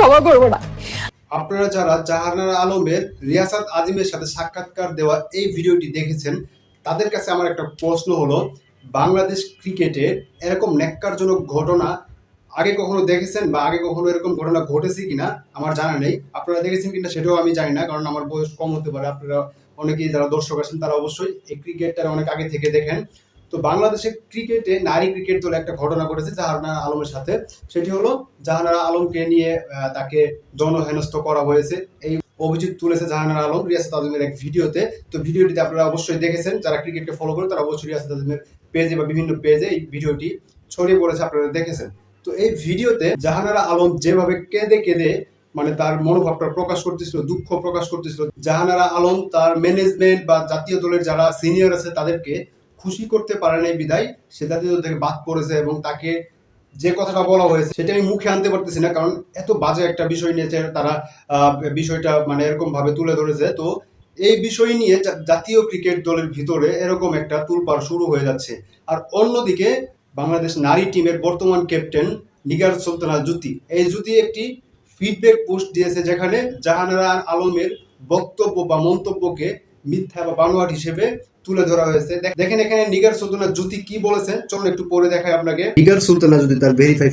ক্ষমা করবো না। আপনারা যারা জাহানারা আলমের রিয়াসাত আজিমের সাথে সাক্ষাৎকার দেওয়া এই ভিডিওটি দেখেছেন, তাদের কাছে আমার একটা প্রশ্ন হলো, বাংলাদেশ ক্রিকেটে এরকম ন্যাক্কারজনক ঘটনা আগে কখনো দেখেছেন, বা আগে কখনো এরকম ঘটনা ঘটেছে কিনা আমার জানা নেই। আপনারা দেখেছেন কিনা সেটাও আমি জানি না, কারণ আমার বয়স কম হতে পারে। আপনারা অনেকেই যারা দর্শক আছেন তারা অবশ্যই এই ক্রিকেটটা অনেক আগে থেকে দেখেন। তো বাংলাদেশের ক্রিকেটে নারী ক্রিকেট দলে একটা ঘটনা ঘটেছে জাহানারা আলমের সাথে। সেটি হলো, জাহানারা আলমকে নিয়ে তাকে যৌনহেনস্থ করা হয়েছে, এই অভিযোগ তুলেছে জাহানারা আলম রিয়াসাত আজমের এক ভিডিওতে। তো ভিডিওটিতে আপনারা অবশ্যই দেখেছেন, যারা ক্রিকেটকে ফলো করেন তারা অবশ্যই রিয়াসাত আজমের পেজে বা বিভিন্ন পেজে এই ভিডিওটি ছড়িয়ে পড়েছে, আপনারা দেখেছেন। তো এই ভিডিওতে জাহানারা আলম যেভাবে কেঁদে কেঁদে মানে তার মনোভাবটা প্রকাশ করতেছিল, দুঃখ প্রকাশ করতেছিল, জাহানারা আলম তার ম্যানেজমেন্ট বা জাতীয় দলের যারা সিনিয়র আছে তাদেরকে খুশি করতে পারে নাই বিদায় সে জাতীয় দল থেকে বাদ পড়েছে, এবং তাকে যে কথাটা বলা হয়েছে সেটা আমি মুখে আনতে পারতেছি না, কারণ এত বাজে একটা বিষয় নিয়েছে তারা। বিষয়টা মানে এরকম ভাবে তুলে ধরেছে। তো এই বিষয় নিয়ে জাতীয় ক্রিকেট দলের ভিতরে এরকম একটা তুলপাড় শুরু হয়ে যাচ্ছে। আর অন্যদিকে বাংলাদেশ নারী টিমের বর্তমান ক্যাপ্টেন নিগার সুলতানা জ্যোতি, এই জ্যোতি একটি ফিডব্যাক পোস্ট দিয়েছে, যেখানে জাহানারা আলমের বক্তব্য বা মন্তব্যকে মিথ্যা বা বানোয়াট হিসেবে তুলে ধরা হয়েছে। দেখেন এখানে নিগার সুলতানা জ্যোতি কি বলেছেন, চলুন একটু পরে দেখায় আপনাকে। নিগার সুলতানা জ্যোতি তার ভেরিফাই